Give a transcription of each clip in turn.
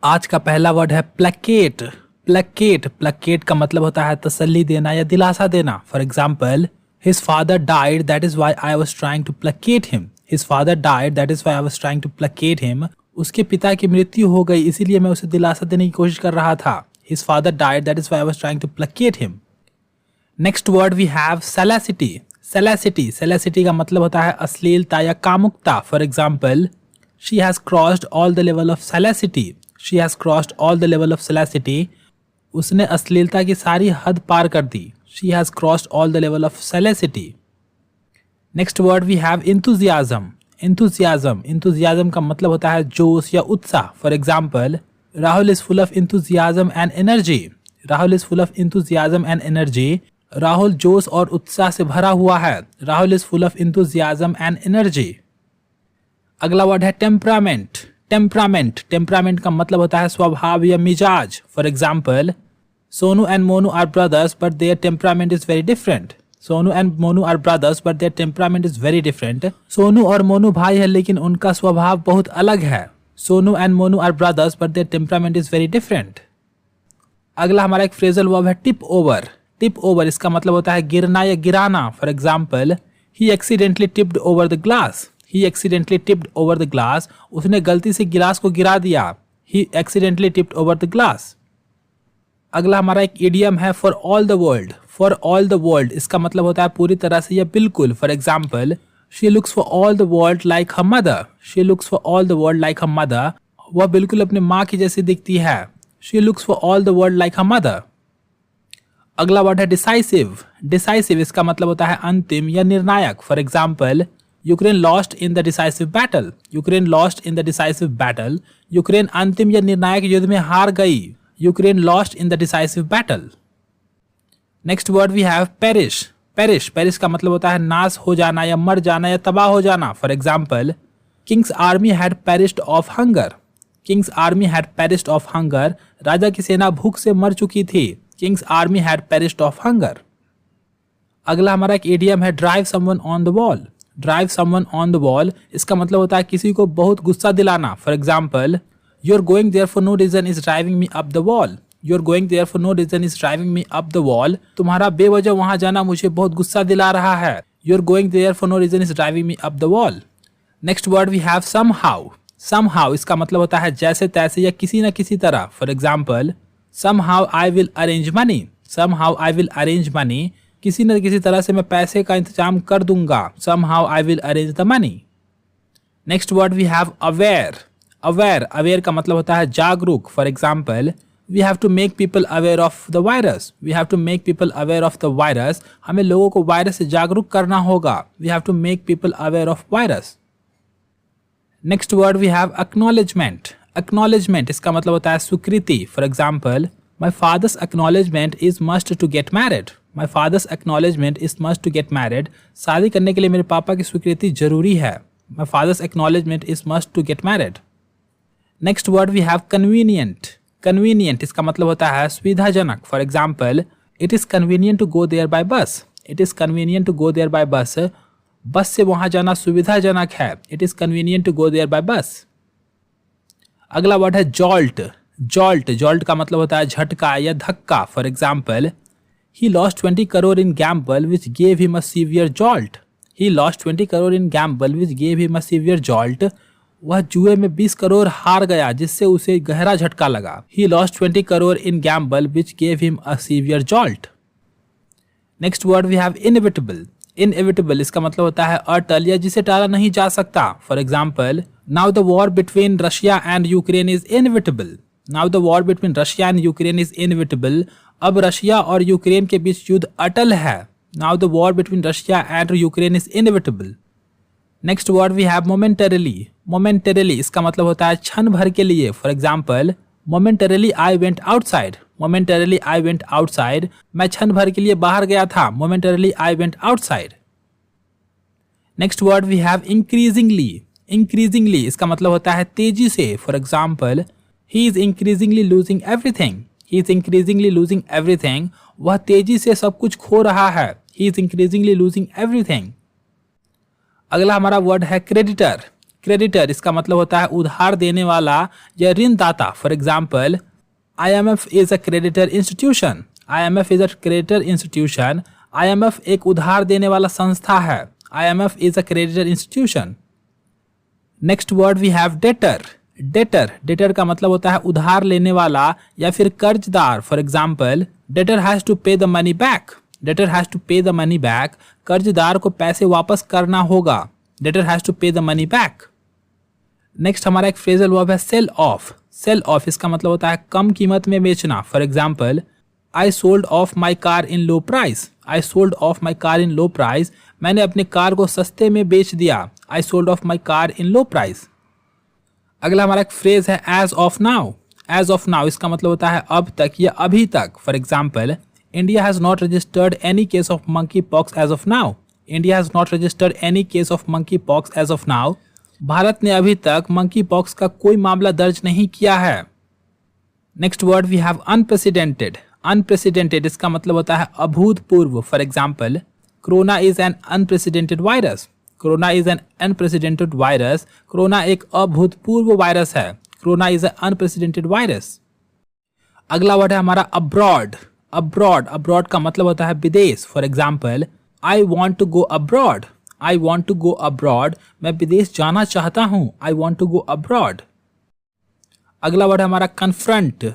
आज का पहला वर्ड है प्लेकेट। प्लेकेट प्लेकेट का मतलब होता है तसल्ली देना या दिलासा देना। For example, his father died that is why I was trying to placate him. His father died that is why I was trying to placate him. उसके पिता की मृत्यु हो गई इसीलिए मैं उसे दिलासा देने की कोशिश कर रहा था। His father died that is why I was trying to placate him. Next word we have salacity. Salacity salacity का मतलब होता है अश्लीलता या कामुकता। For example, she has crossed all the level of salacity. She has crossed all the level of salacity. उसने अश्लीलता की सारी हद पार कर दी। She has crossed all the level of salacity. Next word we have enthusiasm. Enthusiasm enthusiasm का मतलब होता है जोश या उत्साह। For example, Rahul is full of enthusiasm and energy. Rahul is full of enthusiasm and energy. Rahul जोश और उत्साह से भरा हुआ है। Rahul is full of enthusiasm and energy. अगला वर्ड है टेम्परामेंट। टेम्परामेंट टेम्परामेंट का मतलब होता है स्वभाव या मिजाज। For example, Sonu and Monu are brothers but their temperament is very different. Sonu and Monu are brothers but their temperament is very different. Sonu और मोनू भाई है लेकिन उनका स्वभाव बहुत अलग है। Sonu and Monu are brothers but their temperament is very different. अगला हमारा एक फ्रेजल वर्ब है टिप ओवर। टिप ओवर इसका मतलब होता है गिरना या गिराना। For example, he accidentally tipped over the glass. He accidentally tipped over the glass. उसने गलती से गिलास को गिरा दिया। He accidentally tipped over the glass. अगला हमारा एक इडियम है for all the world. For all the world इसका मतलब होता है पूरी तरह से या बिल्कुल। For example, she looks for all the world like her mother. She looks for all the world like her mother. वह बिल्कुल अपनी माँ की जैसी दिखती है। She looks for all the world like her mother. अगला वर्ड है डिसाइसिव। डिसाइसिव इसका मतलब होता है अंतिम या निर्णायक। For example, Ukraine lost in the decisive battle. Ukraine lost in the decisive battle. Ukraine अंतिम या निर्णायक युद्ध में हार गई। Ukraine lost in the decisive battle. Next word we have perish. Perish perish का मतलब होता है नाश हो जाना या मर जाना या तबाह हो जाना। For example, king's army had perished of hunger. King's army had perished of hunger. राजा की सेना भूख से मर चुकी थी। King's army had perished of hunger. अगला हमारा एक इडियम है drive someone on the wall. Drive someone on the wall इसका मतलब होता है किसी को बहुत गुस्सा दिलाना। For example, your going there for no reason is driving me up the wall. Your going there for no reason is driving me up the wall. तुम्हारा बेवजह वहां जाना मुझे बहुत गुस्सा दिला रहा है। Your going there for no reason is driving me up the wall. Next word we have somehow. Somehow इसका मतलब होता है जैसे तैसे या किसी न किसी तरह। For example, somehow I will arrange money. somehow I will arrange money. किसी न किसी तरह से मैं पैसे का इंतजाम कर दूंगा। somehow I will arrange the money. Next word we have aware. aware aware का मतलब होता है जागरूक। For example, we have to make people aware of the virus. we have to make people aware of the virus. हमें लोगों को virus से जागरूक करना होगा। we have to make people aware of virus. Next word we have acknowledgement. Acknowledgement इसका मतलब होता है स्वीकृति। For example, my father's acknowledgement is must to get married. My father's acknowledgement is must to get married. शादी करने के लिए मेरे पापा की स्वीकृति जरूरी है। My father's acknowledgement is must to get married. Next word we have convenient. Convenient इसका मतलब होता है सुविधाजनक। For example, it is convenient to go there by bus. It is convenient to go there by bus. Bus से वहां जाना सुविधाजनक है। It is convenient to go there by bus. अगला वर्ड है जॉल्ट। जॉल्ट जॉल्ट का मतलब होता है झटका या धक्का। For example, he lost 20 crore in gamble which gave him a severe jolt. He lost 20 crore in gamble which gave him a severe jolt. वह जुए में 20 करोड़ हार गया जिससे उसे गहरा झटका लगा। He lost 20 crore in gamble which gave him a severe jolt. Next word we have inevitable. Inevitable इसका मतलब होता है अटल या जिसे टाला नहीं जा सकता। For example, now the war between Russia and Ukraine is inevitable. Now the war between Russia and Ukraine is inevitable. अब रशिया और यूक्रेन के बीच युद्ध अटल है। Now the war between Russia and Ukraine is inevitable. Next word we have momentarily. Momentarily इसका मतलब होता है क्षण भर के लिए। For example, momentarily I went outside. Momentarily I went outside. मैं क्षण भर के लिए बाहर गया था। Momentarily I went outside. Next word we have increasingly. Increasingly इसका मतलब होता है तेजी से। For example, he is increasingly losing everything. He is increasingly losing everything. वह तेजी से सब कुछ खो रहा है। He is increasingly losing everything. अगला हमारा वर्ड है क्रेडिटर। क्रेडिटर इसका मतलब होता है उधार देने वाला या ऋणदाता। For example, IMF is a creditor institution. IMF is a creditor institution. IMF एक उधार देने वाला संस्था है। IMF is a creditor institution. Next word we have debtor. Debtor का मतलब होता है उधार लेने वाला या फिर कर्जदार। For example, debtor has to pay the money back. Debtor has to pay the money back. कर्जदार को पैसे वापस करना होगा। Debtor has to pay the money back. Next हमारा एक फ्रेजल वर्ब है सेल ऑफ। सेल ऑफ इसका मतलब होता है कम कीमत में बेचना। For example, I sold off my car in low price. I sold off my car in low price. मैंने अपने कार को सस्ते में बेच दिया। I sold off my car in low price. अगला हमारा एक फ्रेज है as of now. As of now इसका मतलब होता है अब तक या अभी तक। For example, India has not registered any case of monkey pox as of now. India has not registered any case of monkey pox as of now. Bharat ने अभी तक मंकी पॉक्स का कोई मामला दर्ज नहीं किया है। Next word we have unprecedented. Unprecedented इसका मतलब होता है अभूतपूर्व। For example, corona is an unprecedented virus. Corona is an unprecedented virus. Corona एक अभूतपूर्व वायरस है। Corona is an unprecedented virus. अगला वर्ड है हमारा अब्रॉड। अब्रॉड का मतलब होता है विदेश। For example, I want to go abroad. I want to go abroad. मैं विदेश जाना चाहता हूं। I want to go abroad. अगला वर्ड है हमारा कन्फ्रंट।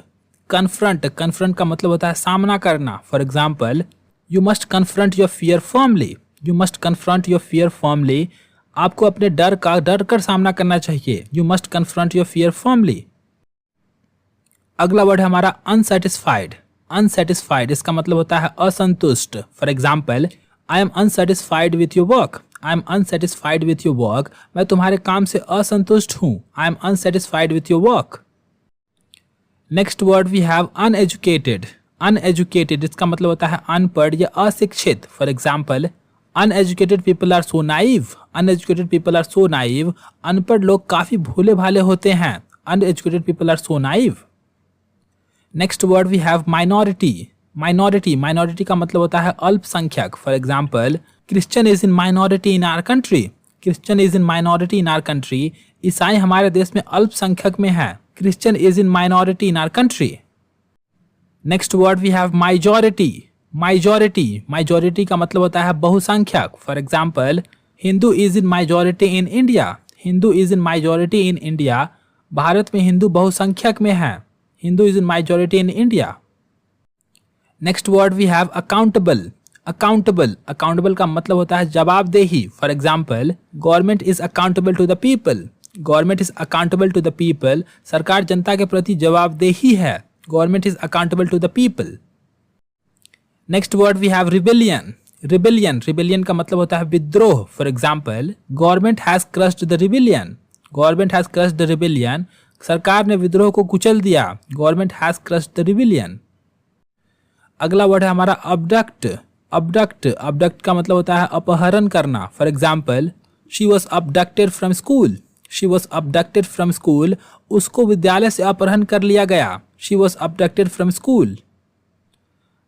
कन्फ्रंट का मतलब होता है सामना करना। For example, you must confront your fear firmly. You must confront your fear firmly. आपको अपने डर कर सामना करना चाहिए। You must confront your fear firmly. अगला वर्ड है हमारा अनसेटिस्फाइड। अनसेटिस्फाइड इसका मतलब होता है असंतुष्ट। For example, I am unsatisfied with your work. I am unsatisfied with your work. मैं तुम्हारे काम से असंतुष्ट हूं। I am unsatisfied with your work. Next word we have uneducated. Uneducated इसका मतलब होता है अनपढ़ या अशिक्षित। For example, uneducated people are so naive. Uneducated people are so naive. अनपढ़ लोग काफी भोले भाले होते हैं। Uneducated people are so naive. Next word we have minority. Minority का मतलब होता है अल्पसंख्यक। For example, Christian is in minority in our country. Christian is in minority in our country. ईसाई हमारे देश में अल्पसंख्यक में है। Christian is in minority in our country. Next word we have majority. Majority का मतलब होता है बहुसंख्यक। For example, Hindu is in majority in India. Hindu is in majority in India. भारत में हिंदू बहुसंख्यक में है। Hindu is in majority in India. Next word we have accountable. Accountable का मतलब होता है जवाबदेही। For example, government is accountable to the people. Government is accountable to the people. सरकार जनता के प्रति जवाबदेही है। Government is accountable to the people. Next word we have rebellion. Rebellion का मतलब होता है विद्रोह। For example, government has crushed the rebellion. Government has crushed the rebellion. सरकार ने विद्रोह को कुचल दिया। Government has crushed the rebellion. अगला वर्ड है हमारा अबडक्ट। अबडक्ट का मतलब होता है अपहरण करना। For example, she was abducted from school. She was abducted from school. उसको विद्यालय से अपहरण कर लिया गया। She was abducted from school.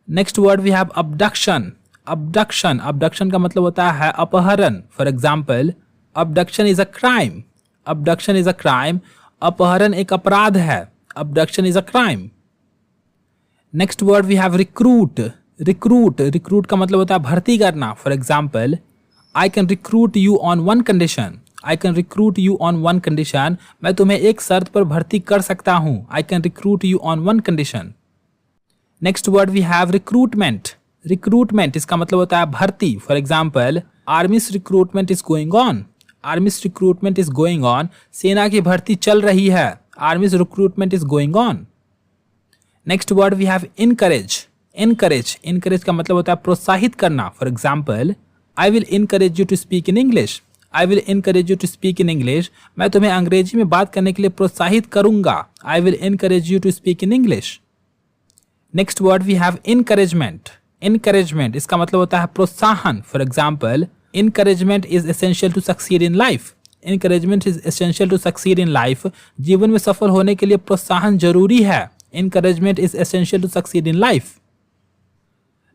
Next word we have abduction. Abduction का मतलब होता है अपहरण। For example, abduction is a crime. Abduction is a crime. अपहरण एक अपराध है। Abduction is a crime. Next word we have recruit. Recruit का मतलब होता है भर्ती करना। For example, I can recruit you on one condition. I can recruit you on one condition. मैं तुम्हें एक शर्त पर भर्ती कर सकता हूं। I can recruit you on one condition. Next word we have recruitment. Recruitment इसका मतलब होता है भर्ती। For example, army's recruitment is going on. Army's recruitment is going on. सेना की भर्ती चल रही है। Army's recruitment is going on. Next word we have encourage. Encourage का मतलब होता है प्रोत्साहित करना। For example, I will encourage you to speak in English. I will encourage you to speak in English. मैं तुम्हें अंग्रेजी में बात करने के लिए प्रोत्साहित करूंगा। I will encourage you to speak in English. Next word we have encouragement. Encouragement इसका मतलब होता है प्रोत्साहन। For example, encouragement is essential to succeed in life. Encouragement is essential to succeed in life. जीवन में सफल होने के लिए प्रोत्साहन जरूरी है। Encouragement is essential to succeed in life.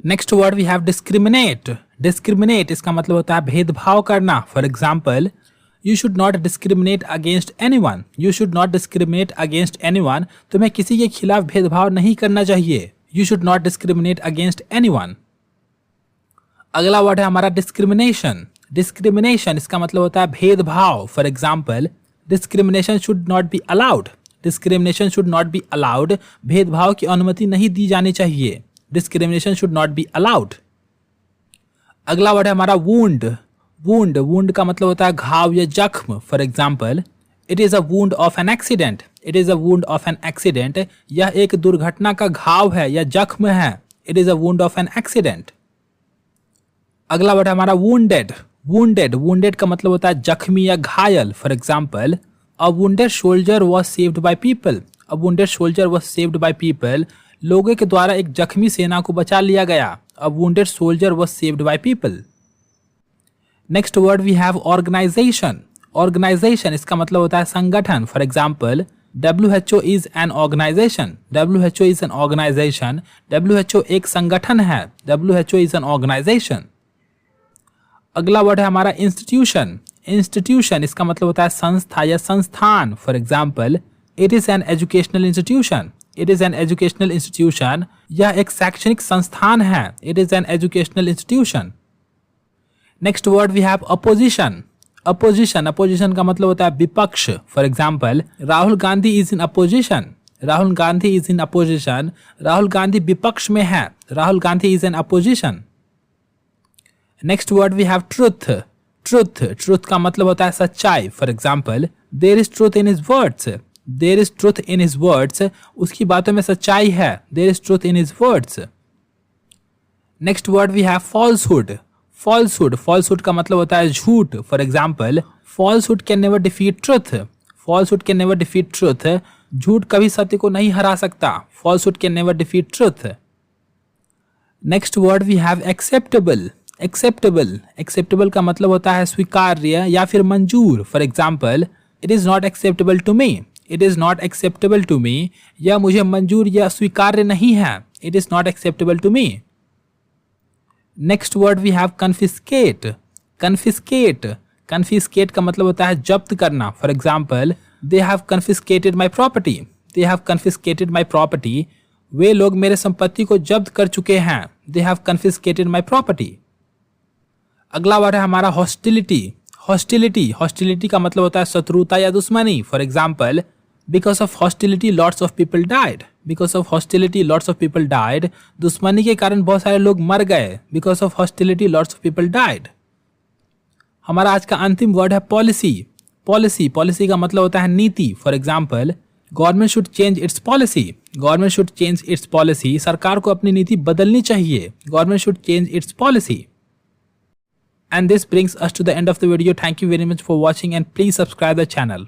Next word we have discriminate. Discriminate इसका मतलब होता है भेदभाव करना। For example, You should not discriminate against anyone. You should not discriminate against anyone. तुम्हें किसी के खिलाफ भेदभाव नहीं करना चाहिए. You should not discriminate against anyone. अगला वर्ड है हमारा discrimination. Discrimination इसका मतलब होता है भेदभाव. For example, discrimination should not be allowed. Discrimination should not be allowed. भेदभाव की अनुमति नहीं दी जानी चाहिए. Discrimination should not be allowed. अगला वर्ड है हमारा wound. वुंड का मतलब होता है घाव या जख्म. For example, it is a wound of an accident. It is a wound of an accident. यह एक दुर्घटना का घाव है या जख्म है. It is a wound of an accident. अगला वर्ड है हमारा वुंडेड. वुंडेड का मतलब होता है जख्मी या घायल. For example, a wounded soldier was saved by people. A wounded soldier was saved by people. लोगों के द्वारा एक जख्मी सेना को बचा लिया गया. A wounded soldier was saved by people. Next word we have organisation. Organisation इसका मतलब होता है संगठन. For example, WHO is an organisation. WHO is an organisation. WHO एक संगठन है. WHO is an organisation. अगला वर्ड है हमारा इंस्टीट्यूशन. इंस्टीट्यूशन इसका मतलब होता है संस्था या संस्थान. For example, it is an educational institution. It is an educational institution. यह एक शैक्षणिक संस्थान है. It is an educational institution. Next word we have opposition. Opposition का मतलब होता है विपक्ष. For example, Rahul Gandhi is in opposition. Rahul Gandhi is in opposition. Rahul Gandhi विपक्ष में है. Rahul Gandhi is in opposition. Next word we have truth. Truth का मतलब होता है सच्चाई. For example, there is truth in his words. There is truth in his words. उसकी बातों में सच्चाई है. There is truth in his words. Next word we have falsehood. Falsehood का मतलब होता है झूठ. For example, falsehood can never defeat truth. Falsehood can never defeat truth. झूठ कभी सत्य को नहीं हरा सकता. Falsehood can never defeat truth. Next word we have acceptable. Acceptable का मतलब होता है स्वीकार्य या फिर मंजूर. For example, it is not acceptable to me. It is not acceptable to me. यह मुझे मंजूर या स्वीकार्य नहीं है. It is not acceptable to me. Next word we have confiscate. Confiscate का मतलब होता है जब्त करना. For example, they have confiscated my property. They have confiscated my property. वे लोग मेरे संपत्ति को जब्त कर चुके हैं. They have confiscated my property. अगला वर्ड है हमारा हॉस्टिलिटी. हॉस्टिलिटी का मतलब होता है शत्रुता या दुश्मनी. For example, because of hostility lots of people died. Because of hostility lots of people died. दुश्मनी के कारण बहुत सारे लोग मर गए. Because of hostility lots of people died. हमारा आज का अंतिम वर्ड है पॉलिसी. पॉलिसी का मतलब होता है नीति. For example, government should change it's policy. Government should change it's policy. सरकार को अपनी नीति बदलनी चाहिए. Government should change it's policy. And this brings us to the end of the video. Thank you very much for watching and please subscribe the channel.